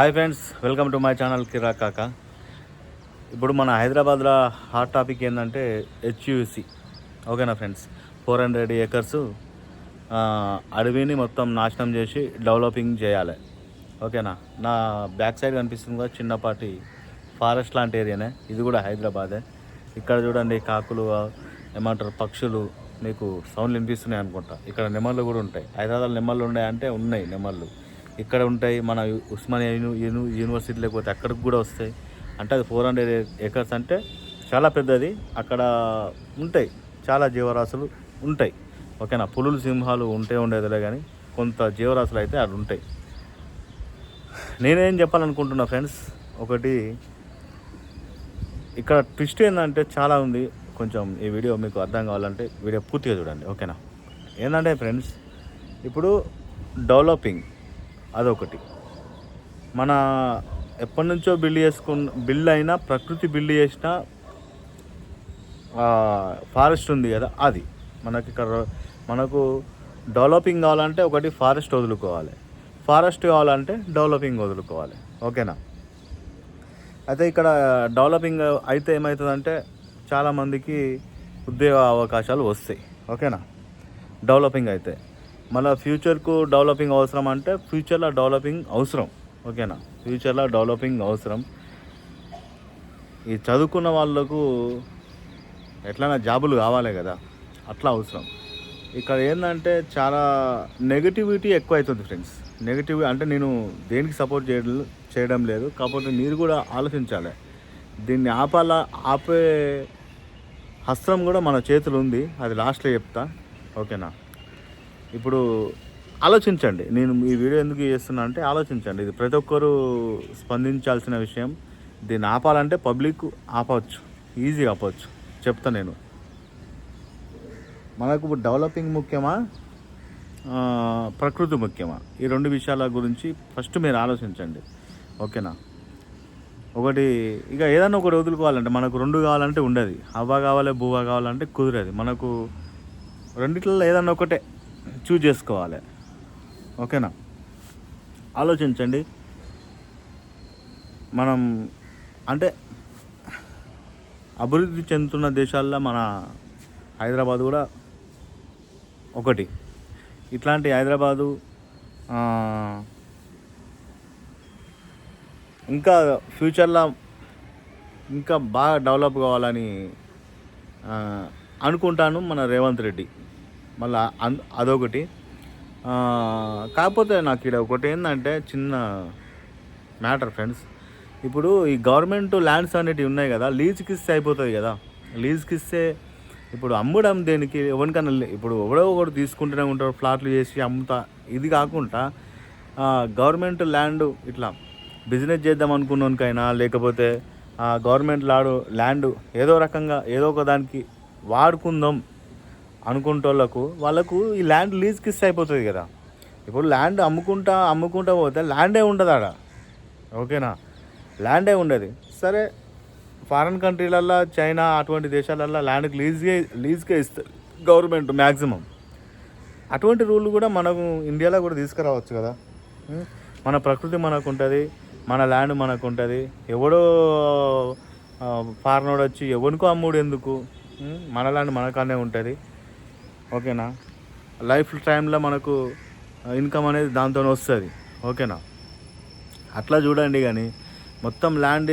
Hi friends, welcome to my channel కిరా కాక. ఇప్పుడు మన హైదరాబాద్లో హాట్ టాపిక్ ఏంటంటే హెచ్యూసి. ఓకేనా ఫ్రెండ్స్, 400 acres అడవిని మొత్తం నాశనం చేసి డెవలపింగ్ చేయాలి. ఓకేనా, నా బ్యాక్ సైడ్ కనిపిస్తుంది కూడా చిన్నపాటి ఫారెస్ట్ లాంటి ఏరియానే. ఇది కూడా హైదరాబాదే. ఇక్కడ చూడండి, కాకులు ఏమంటారు, పక్షులు మీకు సౌండ్లు వినిపిస్తున్నాయి అనుకుంటా. ఇక్కడ నెమళ్ళు కూడా ఉంటాయి. హైదరాబాద్లో నెమళ్ళు ఉన్నాయంటే ఉన్నాయి నెమళ్ళు. ఇక్కడ ఉంటాయి. మన ఉస్మానియా యూనివర్సిటీ లేకపోతే అక్కడికి కూడా వస్తాయి. అంటే అది 400 acres అంటే చాలా పెద్దది. అక్కడ ఉంటాయి చాలా జీవరాశులు ఉంటాయి. ఓకేనా, పులులు సింహాలు ఉండేదిలే, కానీ కొంత జీవరాశులు అయితే అవి ఉంటాయి. నేనేం చెప్పాలనుకుంటున్నా ఫ్రెండ్స్, ఒకటి ఇక్కడ ట్విస్ట్ ఏంటంటే చాలా ఉంది. కొంచెం ఈ వీడియో మీకు అర్థం కావాలంటే వీడియో పూర్తిగా చూడండి. ఓకేనా, ఏంటంటే ఫ్రెండ్స్, ఇప్పుడు డెవలపింగ్ అదొకటి. మన ఎప్పటి నుంచో బిల్డ్ అయినా ప్రకృతి బిల్డ్ చేసిన ఫారెస్ట్ ఉంది కదా, అది మనకు డెవలపింగ్ కావాలంటే ఒకటి ఫారెస్ట్ వదులుకోవాలి, ఫారెస్ట్ కావాలంటే డెవలపింగ్ వదులుకోవాలి. ఓకేనా, అయితే ఇక్కడ డెవలపింగ్ అయితే ఏమవుతుందంటే చాలామందికి ఉద్యోగ అవకాశాలు వస్తాయి. ఓకేనా, డెవలపింగ్ అయితే మళ్ళీ ఫ్యూచర్కు డెవలపింగ్ అవసరం అంటే ఫ్యూచర్లో డెవలపింగ్ అవసరం. ఓకేనా, ఫ్యూచర్లో డెవలపింగ్ అవసరం. ఈ చదువుకున్న వాళ్ళకు ఎట్లైనా జాబులు కావాలి కదా, అట్లా అవసరం. ఇక్కడ ఏంటంటే చాలా నెగటివిటీ ఎక్కువ అవుతుంది ఫ్రెండ్స్. నెగటివ్ అంటే నేను దేనికి సపోర్ట్ చేయడం లేదు, కాకపోతే మీరు కూడా ఆలోచించాలి. దీన్ని ఆపే హస్తం కూడా మన చేతులు ఉంది. అది లాస్ట్లో చెప్తా. ఓకేనా, ఇప్పుడు ఆలోచించండి. నేను ఈ వీడియో ఎందుకు చేస్తున్నా అంటే ఆలోచించండి. ఇది ప్రతి ఒక్కరూ స్పందించాల్సిన విషయం. దీన్ని ఆపాలంటే పబ్లిక్ ఆపవచ్చు, ఈజీగా ఆపవచ్చు. చెప్తా నేను. మనకు డెవలపింగ్ ముఖ్యమా, ప్రకృతి ముఖ్యమా, ఈ రెండు విషయాల గురించి ఫస్ట్ మీరు ఆలోచించండి. ఓకేనా, ఒకటి ఇక ఏదన్నా ఒకటి వదులుకోవాలంటే మనకు రెండు కావాలంటే ఉండదు. హవా కావాలి, భూవా కావాలంటే కుదరదు. మనకు రెండిట్లలో ఏదన్నా ఒకటే చూజ్ చేసుకోవాలి. ఓకేనా, ఆలోచించండి. మనం అంటే అభివృద్ధి చెందుతున్న దేశాల్లో మన హైదరాబాద్ కూడా ఒకటి. ఇట్లాంటి హైదరాబాదు ఇంకా ఫ్యూచర్లో ఇంకా బాగా డెవలప్ కావాలని అనుకుంటాను మన రేవంత్ రెడ్డి. మళ్ళీ అదొకటి. కాకపోతే నాకు ఇక్కడ ఒకటి ఏంటంటే చిన్న మ్యాటర్ ఫ్రెండ్స్. ఇప్పుడు ఈ గవర్నమెంట్ ల్యాండ్స్ అనేటివి ఉన్నాయి కదా, లీజ్కి ఇస్తే అయిపోతుంది కదా. లీజ్కి ఇస్తే ఇప్పుడు అమ్మడం దేనికి, ఎవరికన్నా ఇప్పుడు ఎవడో ఒకటి తీసుకుంటూనే ఉంటారు, ఫ్లాట్లు చేసి అమ్ముతా. ఇది కాకుండా గవర్నమెంట్ ల్యాండ్ ఇట్లా బిజినెస్ చేద్దాం అనుకున్నోనికైనా, లేకపోతే గవర్నమెంట్ ల్యాండ్ ఏదో రకంగా ఏదో ఒక దానికి వాడుకుందాం వాళ్ళకు ఈ ల్యాండ్ లీజ్కి ఇస్తే అయిపోతుంది కదా. ఇప్పుడు ల్యాండ్ అమ్ముకుంటా పోతే ల్యాండే ఉండదు ఆడ. ఓకేనా, ల్యాండే ఉండదు. సరే, ఫారిన్ కంట్రీలల్లో, చైనా అటువంటి దేశాలల్లో ల్యాండ్కి లీజ్కే ఇస్తారు గవర్నమెంట్ మ్యాక్సిమం. అటువంటి రూల్ కూడా మనకు ఇండియాలో కూడా తీసుకురావచ్చు కదా. మన ప్రకృతి మనకు ఉంటుంది, మన ల్యాండ్ మనకు ఉంటుంది. ఎవడో ఫారినోడు వచ్చి ఎవరికో అమ్ముడు ఎందుకు, మన ల్యాండ్ మనకానే ఉంటుంది. ఓకేనా, లైఫ్ టైంలో మనకు ఇన్కమ్ అనేది దాంతో వస్తుంది. ఓకేనా, అట్లా చూడండి. కానీ మొత్తం ల్యాండ్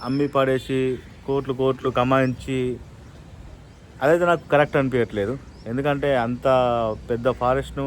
అమ్మి పడేసి కోట్లు కమాయించి అదైతే నాకు కరెక్ట్ అనిపించట్లేదు. ఎందుకంటే అంత పెద్ద ఫారెస్ట్ను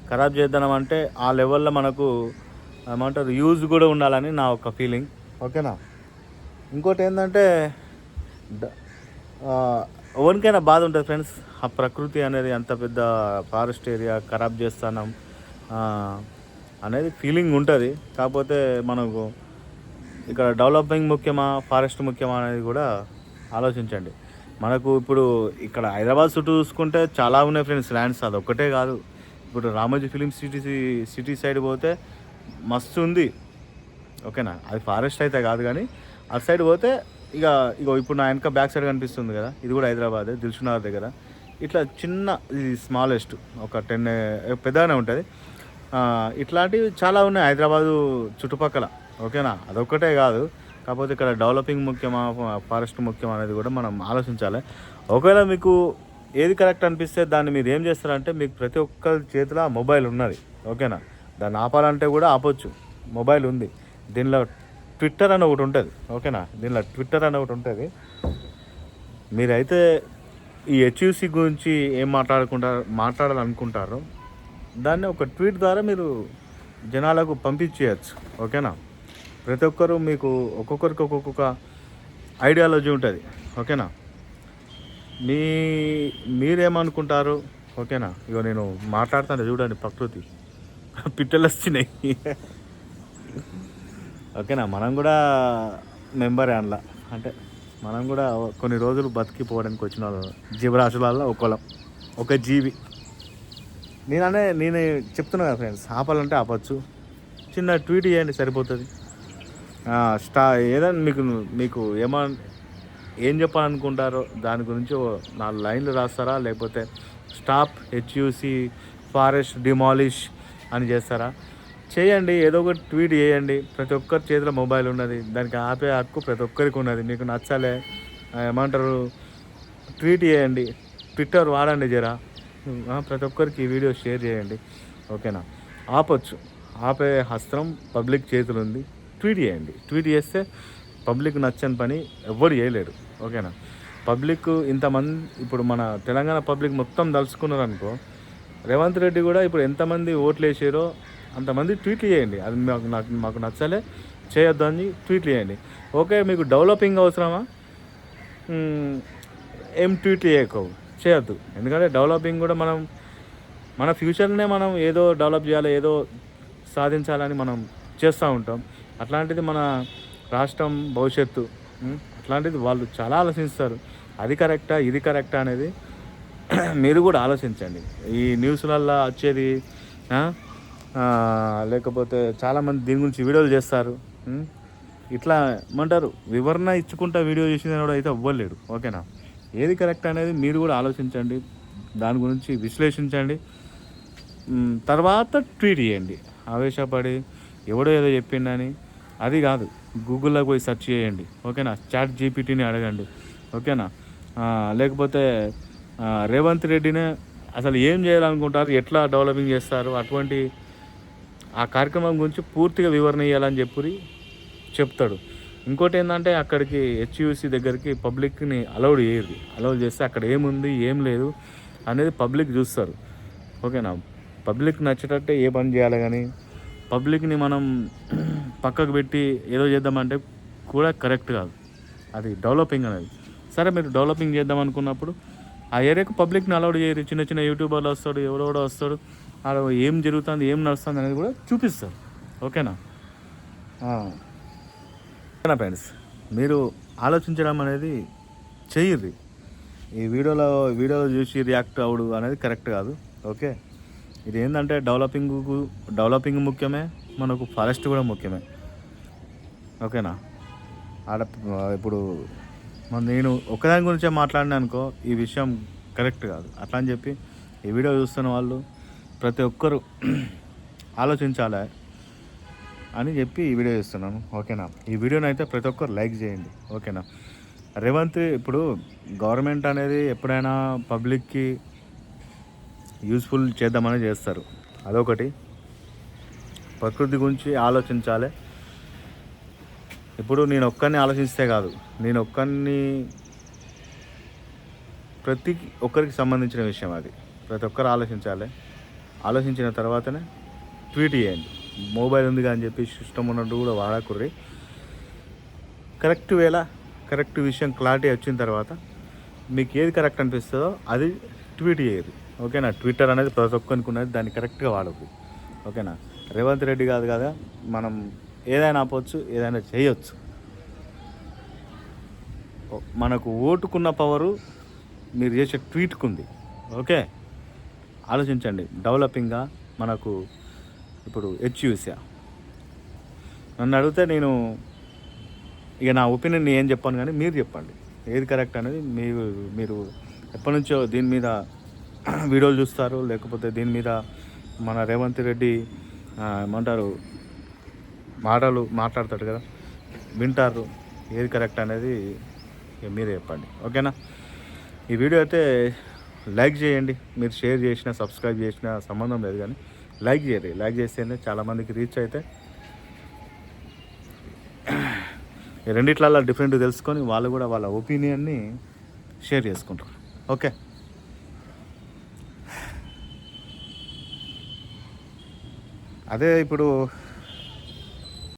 ఖరాబ్ చేద్దామంటే ఆ లెవెల్లో మనకు ఏమంటారు యూజ్ కూడా ఉండాలని నా ఒక ఫీలింగ్. ఓకేనా, ఇంకోటి ఏంటంటే ఎవరికైనా బాధ ఉంటుంది ఫ్రెండ్స్. ఆ ప్రకృతి అనేది అంత పెద్ద ఫారెస్ట్ ఏరియా ఖరాబ్ చేస్తున్నాం అనేది ఫీలింగ్ ఉంటుంది. కాకపోతే మనకు ఇక్కడ డెవలపింగ్ ముఖ్యమా, ఫారెస్ట్ ముఖ్యమా అనేది కూడా ఆలోచించండి. మనకు ఇప్పుడు ఇక్కడ హైదరాబాద్ చుట్టూ చూసుకుంటే చాలా ఉన్నాయి ఫ్రెండ్స్ ల్యాండ్స్. అది ఒక్కటే కాదు. ఇప్పుడు రామోజీ ఫిలిం సిటీ సైడ్ పోతే మస్తు ఉంది. ఓకేనా, అది ఫారెస్ట్ అయితే కాదు, కానీ అటు సైడ్ పోతే ఇగో ఇప్పుడు నా వెనక బ్యాక్ సైడ్ కనిపిస్తుంది కదా, ఇది కూడా హైదరాబాదే, దిల్సుఖ్నగర్ దగ్గర. ఇట్లా చిన్న, ఇది స్మాలెస్ట్, ఒక 10 పెద్దగానే ఉంటుంది. ఇట్లాంటివి చాలా ఉన్నాయి హైదరాబాదు చుట్టుపక్కల. ఓకేనా. అదొక్కటే కాదు, కాకపోతే ఇక్కడ డెవలపింగ్ ముఖ్యమా ఫారెస్ట్ ముఖ్యమా అనేది కూడా మనం ఆలోచించాలి. ఒకవేళ మీకు ఏది కరెక్ట్ అనిపిస్తే దాన్ని మీరు ఏం చేస్తారంటే, మీకు ప్రతి ఒక్కరి చేతిలో మొబైల్ ఉన్నది, ఓకేనా. దాన్ని ఆపాలంటే కూడా ఆపొచ్చు, మొబైల్ ఉంది. దీనిలో ట్విట్టర్ అని ఒకటి ఉంటుంది, ఓకేనా. దీనిలో ట్విట్టర్ అని ఒకటి ఉంటుంది. మీరైతే ఈ హెచ్యూసి గురించి ఏం మాట్లాడాలనుకుంటారో దాన్ని ఒక ట్వీట్ ద్వారా మీరు జనాలకు పంపించేయచ్చు, ఓకేనా. ప్రతి ఒక్కరు మీకు ఒక్కొక్కరికి ఒక్కొక్క ఐడియాలజీ ఉంటుంది, ఓకేనా. మీరేమనుకుంటారు, ఓకేనా. ఇగో నేను మాట్లాడుతాను చూడండి, ప్రకృతి పిట్టలు వస్తున్నాయి. ఓకేనా. మనం కూడా మెంబరే అందులో, అంటే మనం కూడా కొన్ని రోజులు బతికిపోవడానికి వచ్చిన జీవరాశులలో ఒక జీవి. నేను చెప్తున్నా కదా ఫ్రెండ్స్, ఆపాలంటే ఆపచ్చు, చిన్న ట్వీట్ చేయండి సరిపోతుంది. ఏదైనా మీకు ఏం చెప్పాలనుకుంటారో దాని గురించి 4 లైన్లు రాస్తారా, లేకపోతే స్టాప్ హెచ్యూసి ఫారెస్ట్ డిమాలిష్ అని చేస్తారా, చేయండి. ఏదో ఒకటి ట్వీట్ చేయండి. ప్రతి ఒక్కరి చేతిలో మొబైల్ ఉన్నది, దానికి ఆపే హక్కు ప్రతి ఒక్కరికి ఉన్నది. మీకు నచ్చలే ఏమంటారు, ట్వీట్ చేయండి, ట్విట్టర్ వాడండి జరా. ప్రతి ఒక్కరికి ఈ వీడియో షేర్ చేయండి, ఓకేనా. ఆపొచ్చు, ఆపే హస్తం పబ్లిక్ చేతులు ఉంది. ట్వీట్ చేయండి. ట్వీట్ చేస్తే పబ్లిక్ నచ్చని పని ఎవ్వరు చేయలేరు, ఓకేనా. పబ్లిక్ ఇంతమంది, ఇప్పుడు మన తెలంగాణ పబ్లిక్ మొత్తం తలుచుకున్నారు అనుకో, రేవంత్ రెడ్డి కూడా ఇప్పుడు ఎంతమంది ఓట్లు వేసారో అంతమంది ట్వీట్లు చేయండి. అది మాకు నచ్చలే, చేయొద్దు అని ట్వీట్లు చేయండి. ఓకే, మీకు డెవలపింగ్ అవసరమా, ఏం ట్వీట్లు చేయొద్దు. ఎందుకంటే డెవలపింగ్ కూడా మన ఫ్యూచర్నే మనం ఏదో డెవలప్ చేయాలి, ఏదో సాధించాలని మనం చేస్తూ ఉంటాం. అట్లాంటిది మన రాష్ట్రం భవిష్యత్తు, అట్లాంటిది వాళ్ళు చాలా ఆలోచిస్తారు. అది కరెక్టా, ఇది కరెక్టా అనేది మీరు కూడా ఆలోచించండి. ఈ న్యూస్లల్లో వచ్చేది, లేకపోతే చాలామంది దీని గురించి వీడియోలు చేస్తారు. ఇట్లా ఏమంటారు, వివరణ ఇచ్చుకుంటా వీడియో చేసిన కూడా అయితే అవ్వలేడు, ఓకేనా. ఏది కరెక్ట్ అనేది మీరు కూడా ఆలోచించండి, దాని గురించి విశ్లేషించండి, తర్వాత ట్వీట్ చేయండి. ఆవేశపడి ఎవడో ఏదో చెప్పిండని అది కాదు, గూగుల్లో పోయి సెర్చ్ చేయండి, ఓకేనా. చాట్ జీపీటీని అడగండి, ఓకేనా. లేకపోతే రేవంత్ రెడ్డినే అసలు ఏం చేయాలనుకుంటారు, ఎట్లా డెవలపింగ్ చేస్తారు, అటువంటి ఆ కార్యక్రమం గురించి పూర్తిగా వివరణ ఇవ్వాలని చెప్తాడు. ఇంకోటి ఏంటంటే, అక్కడికి హెచ్యూసి దగ్గరికి పబ్లిక్ని అలౌ చేస్తే అక్కడ ఏముంది ఏం లేదు అనేది పబ్లిక్ చూస్తారు, ఓకేనా. పబ్లిక్ నచ్చేటట్టే ఏ పని చేయాలి, కానీ పబ్లిక్ని మనం పక్కకు పెట్టి ఏదో చేద్దామంటే కూడా కరెక్ట్ కాదు. అది డెవలపింగ్ అనేది. సరే, మీరు డెవలపింగ్ చేద్దాం అనుకున్నప్పుడు ఆ ఏరియాకు పబ్లిక్ని అలౌడ్ చేయరు. చిన్న చిన్న యూట్యూబర్లు వస్తాడు, ఎవడో వస్తాడు, అలా ఏం జరుగుతుంది, ఏం నడుస్తుంది అనేది కూడా చూపిస్తారు, ఓకేనా. ఓకేనా ఫ్రెండ్స్, మీరు ఆలోచించడం అనేది చెయ్యి. ఈ వీడియోలో చూసి రియాక్ట్ అవ్వడు అనేది కరెక్ట్ కాదు, ఓకే. ఇది ఏంటంటే డెవలపింగ్ ముఖ్యమే, మనకు ఫారెస్ట్ కూడా ముఖ్యమే, ఓకేనా. ఇప్పుడు నేను ఒకదాని గురించే మాట్లాడినా అనుకో, ఈ విషయం కరెక్ట్ కాదు. అట్లా అని చెప్పి ఈ వీడియో చూస్తున్న వాళ్ళు ప్రతి ఒక్కరు ఆలోచించాలి అని చెప్పి ఈ వీడియో చేస్తున్నాను, ఓకేనా. ఈ వీడియోని అయితే ప్రతి ఒక్కరు లైక్ చేయండి, ఓకేనా. ఇప్పుడు గవర్నమెంట్ అనేది ఎప్పుడైనా పబ్లిక్కి యూస్ఫుల్ చేద్దామని చేస్తారు. అదొకటి. ప్రకృతి గురించి ఆలోచించాలి. ఇప్పుడు నేను ఒక్కరిని ఆలోచిస్తే కాదు, ప్రతి ఒక్కరికి సంబంధించిన విషయం అది. ప్రతి ఒక్కరు ఆలోచించాలి. ఆలోచించిన తర్వాతనే ట్వీట్ చేయండి. మొబైల్ ఉంది అని చెప్పి సిస్టమ్ ఉన్నట్టు కూడా వాడకుర్రి. కరెక్ట్ విషయం క్లారిటీ వచ్చిన తర్వాత మీకు ఏది కరెక్ట్ అనిపిస్తుందో అది ట్వీట్ చేయరు, ఓకేనా. ట్విట్టర్ అనేది ప్రతి ఒక్కరికి ఉన్నది, దాన్ని కరెక్ట్గా వాడద్దు, ఓకేనా. రేవంత్ రెడ్డి కాదు కదా, మనం ఏదైనా ఆపవచ్చు, ఏదైనా చేయొచ్చు. మనకు ఓటుకున్న పవరు మీరు చేసే ట్వీట్కు ఉంది, ఓకే. ఆలోచించండి. డెవలపింగ్గా మనకు ఇప్పుడు హెచ్యూసీ నన్ను అడిగితే నేను ఇక నా ఒపీనియన్ ఏం చెప్పాను, కానీ మీరు చెప్పండి ఏది కరెక్ట్ అనేది. మీరు ఎప్పటి నుంచో దీని మీద వీడియోలు చూస్తారు, లేకపోతే దీని మీద మన రేవంత్ రెడ్డి ఏమంటారు మాటలు మాట్లాడతాడు కదా, వింటారు. ఏది కరెక్ట్ అనేది మీరే చెప్పండి. ఓకేనా? ఈ వీడియో అయితే లైక్ చేయండి. మీరు షేర్ చేసినా సబ్స్క్రైబ్ చేసినా సంబంధం లేదు, కానీ లైక్ చేయండి. లైక్ చేస్తేనే చాలామందికి రీచ్ అయితే ఈ రెండిట్లలో డిఫరెంట్ తెలుసుకొని వాళ్ళు కూడా వాళ్ళ ఒపీనియన్ని షేర్ చేసుకుంటారు. ఓకే, అదే ఇప్పుడు